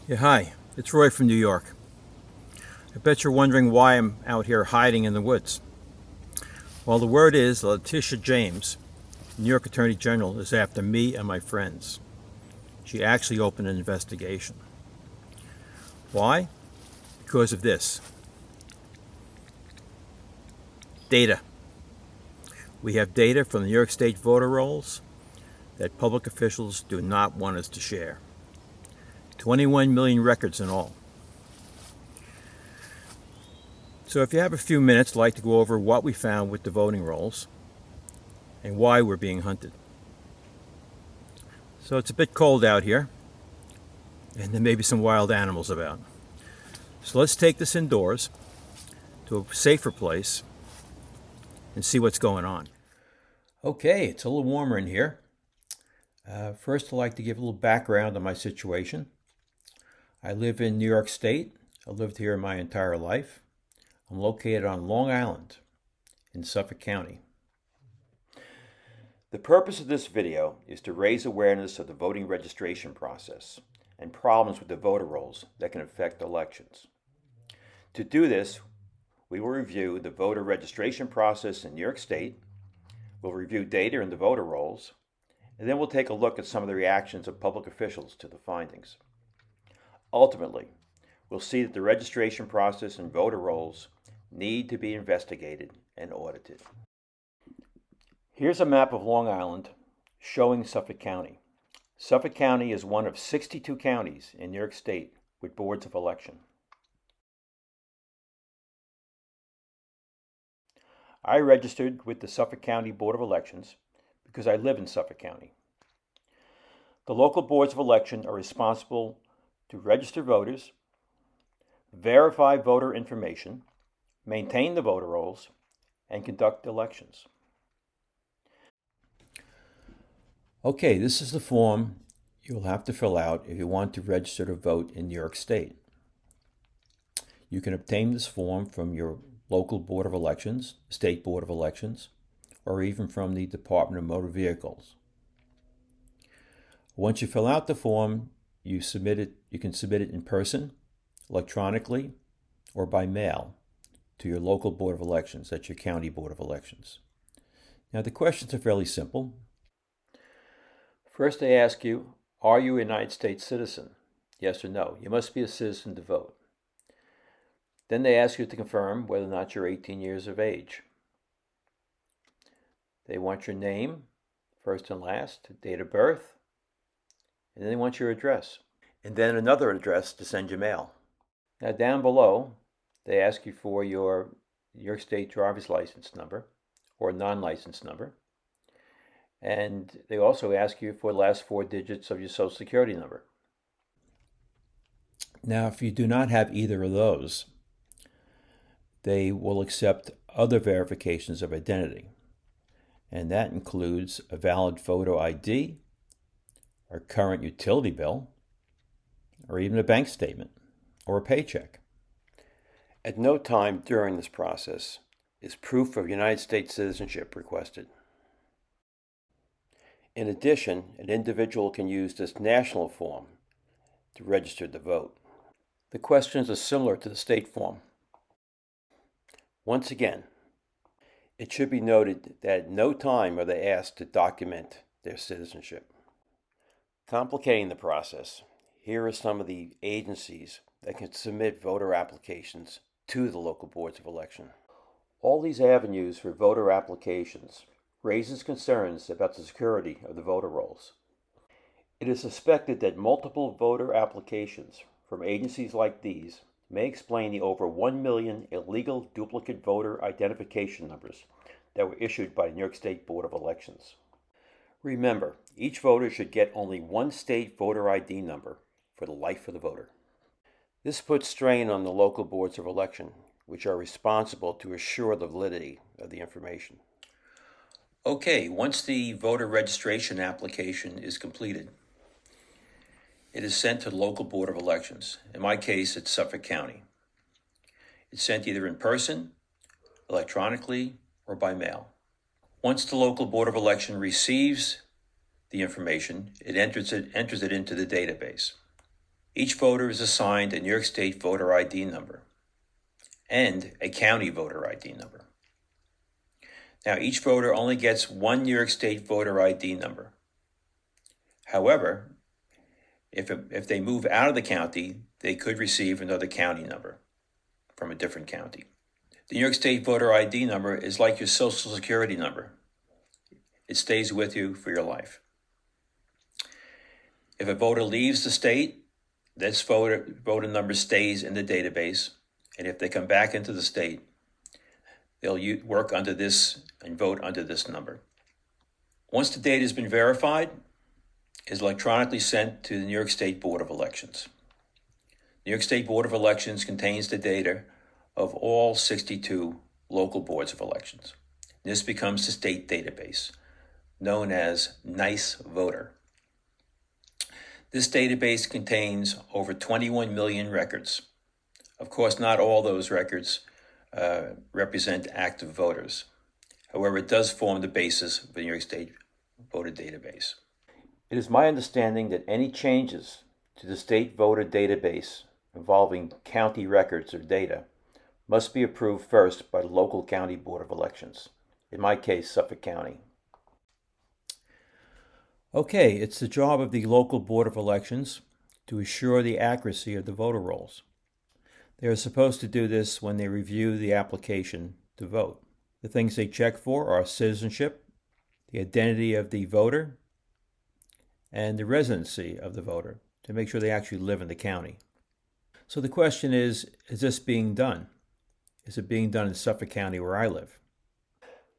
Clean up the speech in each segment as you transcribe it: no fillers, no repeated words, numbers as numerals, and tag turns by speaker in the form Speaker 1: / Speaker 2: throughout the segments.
Speaker 1: Yeah, hi. It's Roy from New York. I bet you're wondering why I'm out here hiding in the woods. Well, the word is Letitia James, New York Attorney General, is after me and my friends. She actually opened an investigation. Why? Because of this data. We have data from the New York State voter rolls that public officials do not want us to share. 21 million records in all. So if you have a few minutes, I'd like to go over what we found with the voting rolls and why we're being hunted. So it's a bit cold out here, and there may be some wild animals about. So let's take this indoors to a safer place and see what's going on. Okay, it's a little warmer in here. First, I'd like to give a little background on my situation. I live in New York State. I've lived here my entire life. I'm located on Long Island in Suffolk County. The purpose of this video is to raise awareness of the voting registration process and problems with the voter rolls that can affect elections. To do this, we will review the voter registration process in New York State, we'll review data in the voter rolls, and then we'll take a look at some of the reactions of public officials to the findings. Ultimately, we'll see that the registration process and voter rolls need to be investigated and audited. Here's a map of Long Island showing Suffolk County. Suffolk County is one of 62 counties in New York State with boards of election. I registered with the Suffolk County Board of Elections because I live in Suffolk County. The local boards of election are responsible to register voters, verify voter information, maintain the voter rolls, and conduct elections. Okay, this is the form you'll have to fill out if you want to register to vote in New York State. You can obtain this form from your local Board of Elections, State Board of Elections, or even from the Department of Motor Vehicles. Once you fill out the form, you can submit it in person, electronically, or by mail to your local Board of Elections, that's your County Board of Elections. Now the questions are fairly simple. First they ask you, are you a United States citizen? Yes or no. You must be a citizen to vote. Then they ask you to confirm whether or not you're 18 years of age. They want your name, first and last, date of birth, and then they want your address, and then another address to send your mail. Now down below, they ask you for your New York State driver's license number or non-license number, and they also ask you for the last 4 digits of your Social Security number. Now, if you do not have either of those, they will accept other verifications of identity, and that includes a valid photo ID, or current utility bill, or even a bank statement, or a paycheck. At no time during this process is proof of United States citizenship requested. In addition, an individual can use this national form to register to vote. The questions are similar to the state form. Once again, it should be noted that at no time are they asked to document their citizenship. Complicating the process, here are some of the agencies that can submit voter applications to the local boards of election. All these avenues for voter applications raises concerns about the security of the voter rolls. It is suspected that multiple voter applications from agencies like these may explain the over 1 million illegal duplicate voter identification numbers that were issued by the New York State Board of Elections. Remember, each voter should get only one state voter ID number for the life of the voter. This puts strain on the local boards of election, which are responsible to assure the validity of the information. Okay, once the voter registration application is completed, it is sent to the local Board of Elections. In my case, it's Suffolk County. It's sent either in person, electronically, or by mail. Once the local Board of Election receives the information, it enters it into the database. Each voter is assigned a New York State voter ID number and a county voter ID number. Now, each voter only gets one New York State voter ID number. However, if they move out of the county, they could receive another county number from a different county. The New York State voter ID number is like your Social Security number. It stays with you for your life. If a voter leaves the state, this voter number stays in the database, and if they come back into the state, they'll work under this and vote under this number. Once the data has been verified, it is electronically sent to the New York State Board of Elections. The New York State Board of Elections contains the data of all 62 local boards of elections. This becomes the state database, known as NICE Voter. This database contains over 21 million records. Of course, not all those records represent active voters. However, it does form the basis of the New York State voter database. It is my understanding that any changes to the state voter database involving county records or data must be approved first by the local county board of elections, in my case, Suffolk County. Okay, it's the job of the local board of elections to assure the accuracy of the voter rolls. They are supposed to do this when they review the application to vote. The things they check for are citizenship, the identity of the voter, and the residency of the voter to make sure they actually live in the county. So the question is this being done? Is it being done in Suffolk County where I live?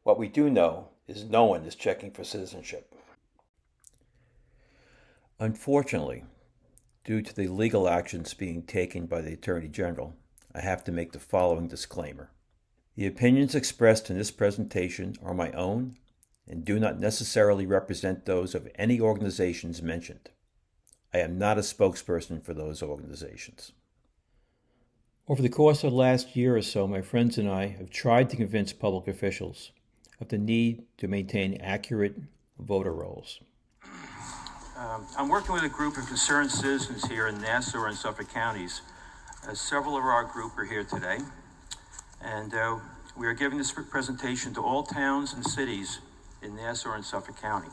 Speaker 1: What we do know is no one is checking for citizenship. Unfortunately, due to the legal actions being taken by the Attorney General, I have to make the following disclaimer. The opinions expressed in this presentation are my own and do not necessarily represent those of any organizations mentioned. I am not a spokesperson for those organizations. Over the course of the last year or so, my friends and I have tried to convince public officials of the need to maintain accurate voter rolls. I'm working with a group of concerned citizens here in Nassau and Suffolk counties. Several of our group are here today, and we are giving this presentation to all towns and cities in Nassau and Suffolk County.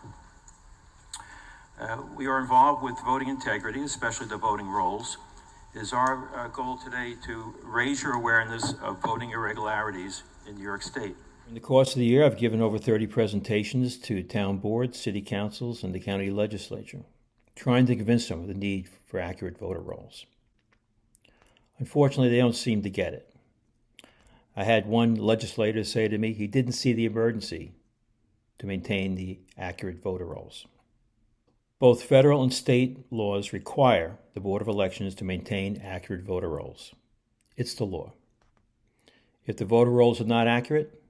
Speaker 1: We are involved with voting integrity, especially the voting rolls. It is our goal today to raise your awareness of voting irregularities in New York State. In the course of the year, I've given over 30 presentations to town boards, city councils, and the county legislature, trying to convince them of the need for accurate voter rolls. Unfortunately, they don't seem to get it. I had one legislator say to me he didn't see the emergency to maintain the accurate voter rolls. Both federal and state laws require the Board of Elections to maintain accurate voter rolls. It's the law. If the voter rolls are not accurate,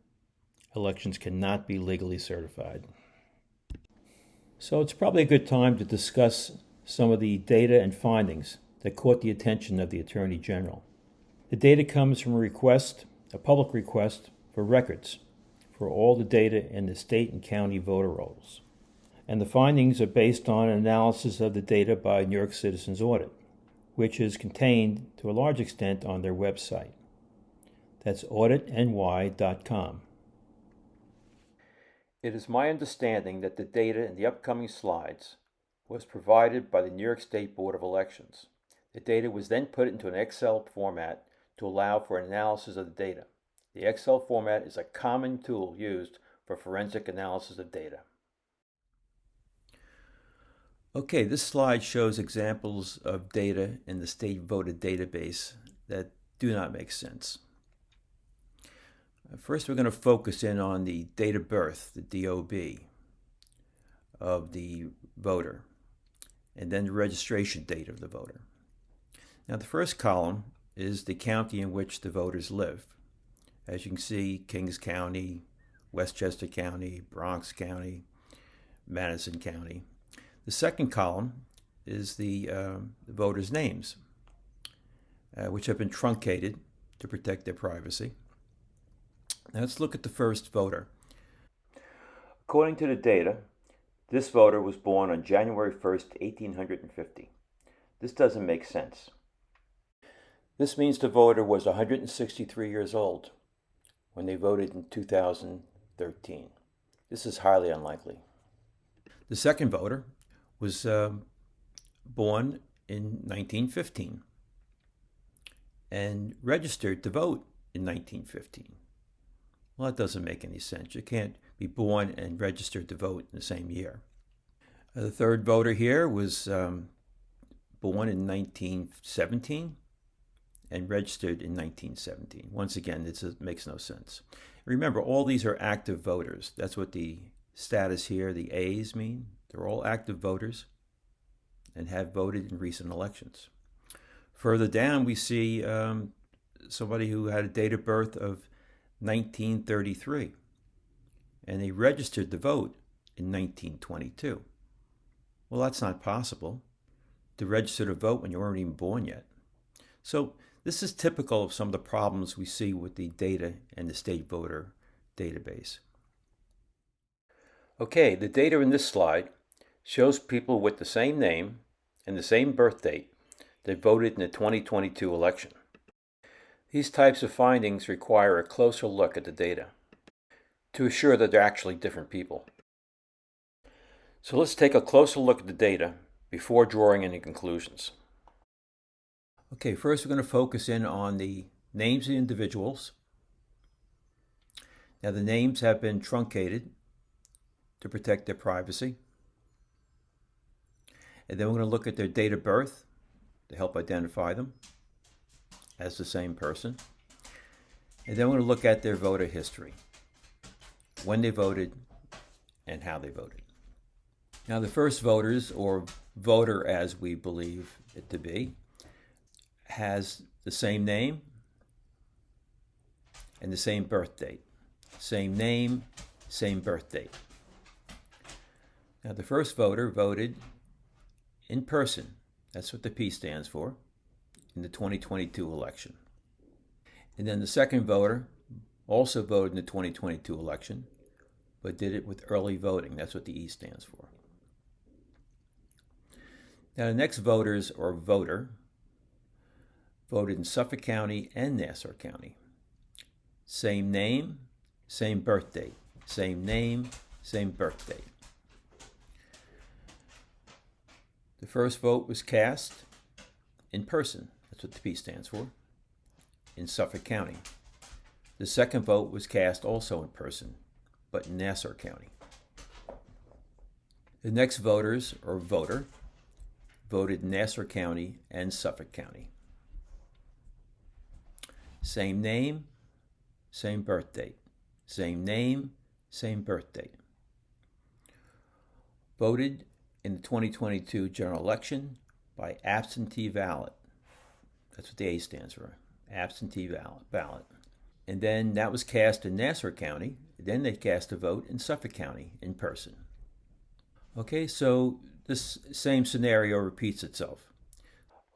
Speaker 1: elections cannot be legally certified. So it's probably a good time to discuss some of the data and findings that caught the attention of the Attorney General. The data comes from a public request for records for all the data in the state and county voter rolls. And the findings are based on an analysis of the data by York Citizens Audit, which is contained to a large extent on their website. That's auditny.com. It is my understanding that the data in the upcoming slides was provided by the New York State Board of Elections. The data was then put into an Excel format to allow for an analysis of the data. The Excel format is a common tool used for forensic analysis of data. Okay, this slide shows examples of data in the state voter database that do not make sense. First, we're going to focus in on the date of birth, the DOB, of the voter, and then the registration date of the voter. Now, the first column is the county in which the voters live. As you can see, Kings County, Westchester County, Bronx County, Madison County. The second column is the voters' names, which have been truncated to protect their privacy. Now let's look at the first voter. According to the data, this voter was born on January 1st, 1850. This doesn't make sense. This means the voter was 163 years old when they voted in 2013. This is highly unlikely. The second voter was born in 1915 and registered to vote in 1915. Well, that doesn't make any sense. You can't be born and registered to vote in the same year. The third voter here was born in 1917 and registered in 1917. Once again, it makes no sense. Remember, all these are active voters. That's what the status here, the A's, mean. They're all active voters and have voted in recent elections. Further down, we see somebody who had a date of birth of 1933, and they registered to vote in 1922. Well, that's not possible, to register to vote when you weren't even born yet. So this is typical of some of the problems we see with the data and the state voter database. Okay, the data in this slide shows people with the same name and the same birth date that voted in the 2022 election. These types of findings require a closer look at the data to assure that they're actually different people. So let's take a closer look at the data before drawing any conclusions. Okay, first we're going to focus in on the names of the individuals. Now the names have been truncated to protect their privacy. And then we're going to look at their date of birth to help identify them as the same person. And then we're going to look at their voter history, when they voted and how they voted. Now the first voters, or voter as we believe it to be, has the same name and the same birth date. Same name, same birth date. Now the first voter voted in person, that's what the P stands for, in the 2022 election. And then the second voter also voted in the 2022 election, but did it with early voting, that's what the E stands for. Now the next voters, or voter, voted in Suffolk County and Nassau County. Same name, same birth date. Same name, same birth date. The first vote was cast in person, that's what the P stands for, in Suffolk County. The second vote was cast also in person, but in Nassau County. The next voters, or voter, voted in Nassau County and Suffolk County. Same name, same birth date. Same name, same birth date. Voted in the 2022 general election by absentee ballot. That's what the A stands for, absentee ballot. And then that was cast in Nassau County. Then they cast a vote in Suffolk County in person. Okay, so this same scenario repeats itself.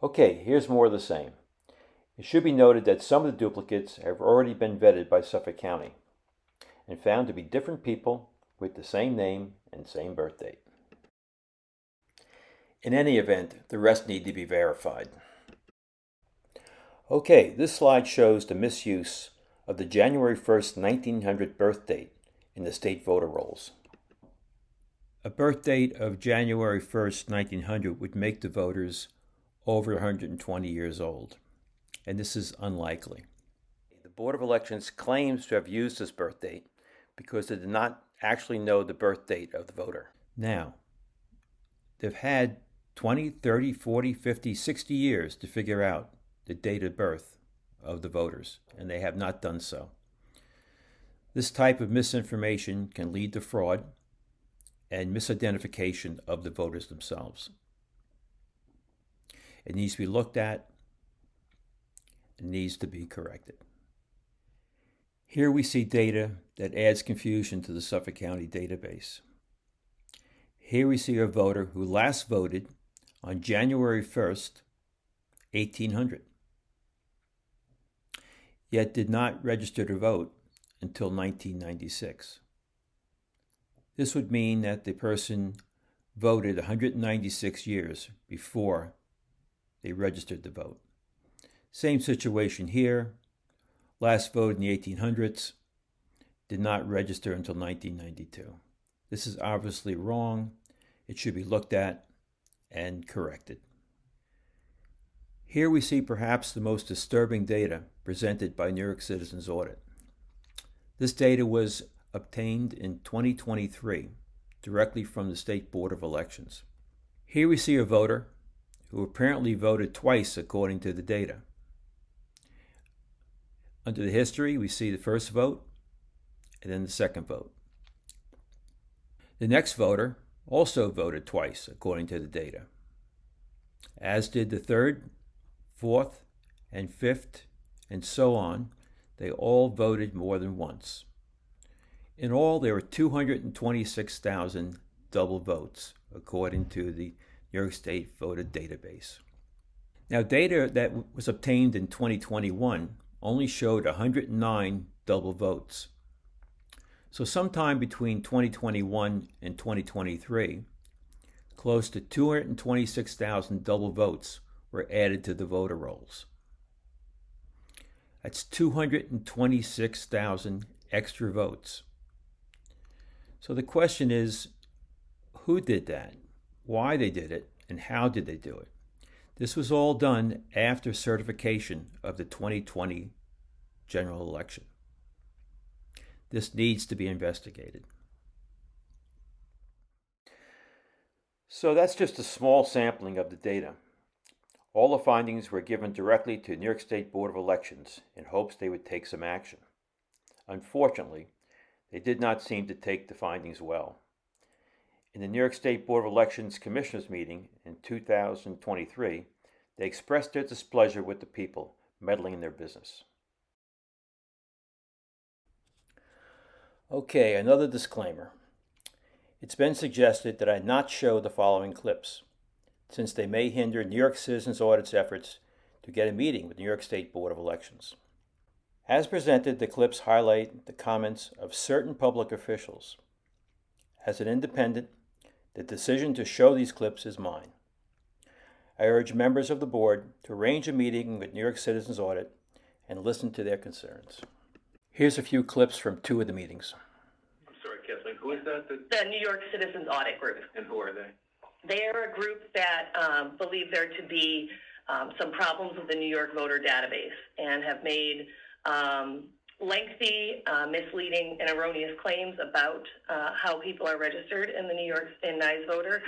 Speaker 1: Okay, here's more of the same. It should be noted that some of the duplicates have already been vetted by Suffolk County and found to be different people with the same name and same birth date. In any event, the rest need to be verified. Okay, this slide shows the misuse of the January 1st, 1900 birth date in the state voter rolls. A birth date of January 1st, 1900 would make the voters over 120 years old, and this is unlikely. The Board of Elections claims to have used this birth date because they did not actually know the birth date of the voter. Now, they've had 20, 30, 40, 50, 60 years to figure out the date of birth of the voters, and they have not done so. This type of misinformation can lead to fraud and misidentification of the voters themselves. It needs to be looked at. It needs to be corrected. Here we see data that adds confusion to the Suffolk County database. Here we see a voter who last voted on January 1st, 1800, yet did not register to vote until 1996. This would mean that the person voted 196 years before
Speaker 2: they registered to vote. Same situation here. Last vote in the 1800s, did not register until 1992. This is obviously wrong. It should be looked at and corrected. Here we see perhaps the most disturbing data presented by New York Citizens Audit. This data was obtained in 2023 directly from the State Board of Elections. Here we see a voter who apparently voted twice according to the data. Under the history, we see the first vote and then the second vote. The next voter also voted twice according to the data, as did the third, fourth, and fifth, and so on. They all voted more than once. In all, there were 226,000 double votes, according to the New York State Voter Database. Now, data that was obtained in 2021 only showed 109 double votes. So sometime between 2021 and 2023, close to 226,000 double votes were added to the voter rolls. That's 226,000 extra votes. So the question is, who did that, why they did it, and how did they do it? This was all done after certification of the 2020 general election. This needs to be investigated. So that's just a small sampling of the data. All the findings were given directly to New York State Board of Elections in hopes they would take some action. Unfortunately, they did not seem to take the findings well. In the New York State Board of Elections Commissioners meeting in 2023, they expressed their displeasure with the people meddling in their business. Okay, another disclaimer. It's been suggested that I not show the following clips, since they may hinder New York Citizens Audit's efforts to get a meeting with the New York State Board of Elections. As presented, the clips highlight the comments of certain public officials. As an independent, the decision to show these clips is mine. I urge members of the board to arrange a meeting with New York Citizens Audit and listen to their concerns. Here's a few clips from two of the meetings.
Speaker 3: I'm sorry, Kathleen, who is that?
Speaker 4: The New York Citizens Audit Group.
Speaker 3: And who are they?
Speaker 4: They're a group that believe there to be some problems with the New York voter database and have made lengthy, misleading, and erroneous claims about how people are registered in the NYSE voter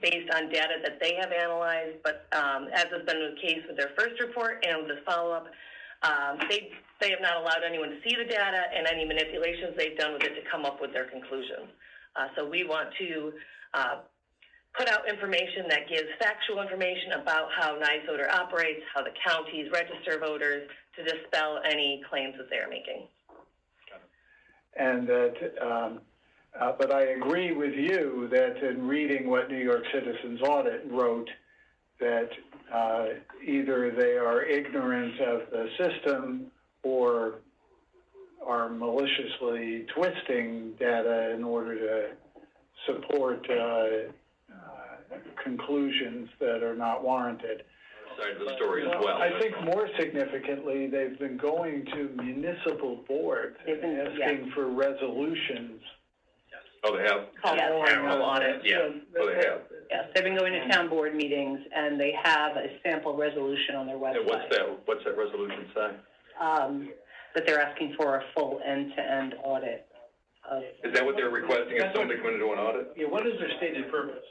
Speaker 4: based on data that they have analyzed. But as has been the case with their first report and with this follow-up, they have not allowed anyone to see the data and any manipulations they've done with it to come up with their conclusions. So we want to put out information that gives factual information about how NYSE voter operates, how the counties register voters, to dispel any claims that they're making.
Speaker 5: And that, but I agree with you that in reading what New York Citizens Audit wrote, that either they are ignorant of the system or are maliciously twisting data in order to support conclusions that are not warranted.
Speaker 3: Side of the story as well.
Speaker 5: I think more significantly, they've been going to municipal boards and asking for resolutions.
Speaker 3: Oh, they have?
Speaker 4: Annual audit.
Speaker 3: Yeah. Oh, they have.
Speaker 6: Yes, they've been going to town board meetings, and they have a sample resolution on their website.
Speaker 3: And what's that resolution say?
Speaker 6: That they're asking for a full end-to-end audit of.
Speaker 3: Is that what they're requesting if somebody come in to do an audit?
Speaker 5: Yeah, what is their stated purpose?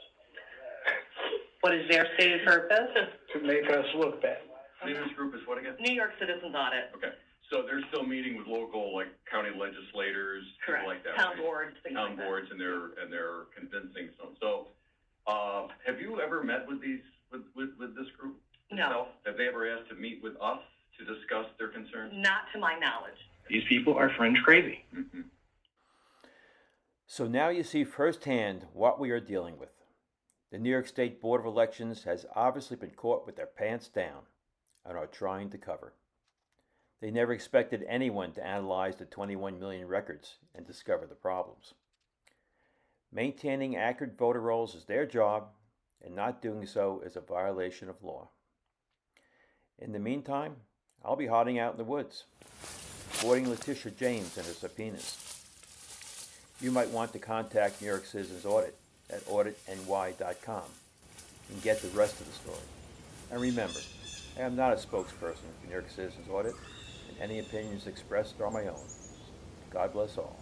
Speaker 6: What is their stated purpose?
Speaker 5: To make us look bad.
Speaker 3: Citizens group is what again?
Speaker 4: New York Citizens Audit.
Speaker 3: Okay. So they're still meeting with local, like, county legislators,
Speaker 4: Correct.
Speaker 3: people like that.
Speaker 4: Town
Speaker 3: right?
Speaker 4: boards, things
Speaker 3: Town
Speaker 4: like that.
Speaker 3: boards, and they're convincing some. So, have you ever met with with this group?
Speaker 4: No.
Speaker 3: Itself? Have they ever asked to meet with us to discuss their concerns?
Speaker 4: Not to my knowledge.
Speaker 7: These people are fringe crazy.
Speaker 3: Mm-hmm.
Speaker 1: So now you see firsthand what we are dealing with. The New York State Board of Elections has obviously been caught with their pants down and are trying to cover. They never expected anyone to analyze the 21 million records and discover the problems. Maintaining accurate voter rolls is their job, and not doing so is a violation of law.
Speaker 2: In the meantime, I'll be hiding out in the woods, avoiding Letitia James and her subpoenas. You might want to contact New York Citizens Audit at auditny.com and get the rest of the story. And remember, I am not a spokesperson for New York Citizens Audit, and any opinions expressed are my own. God bless all.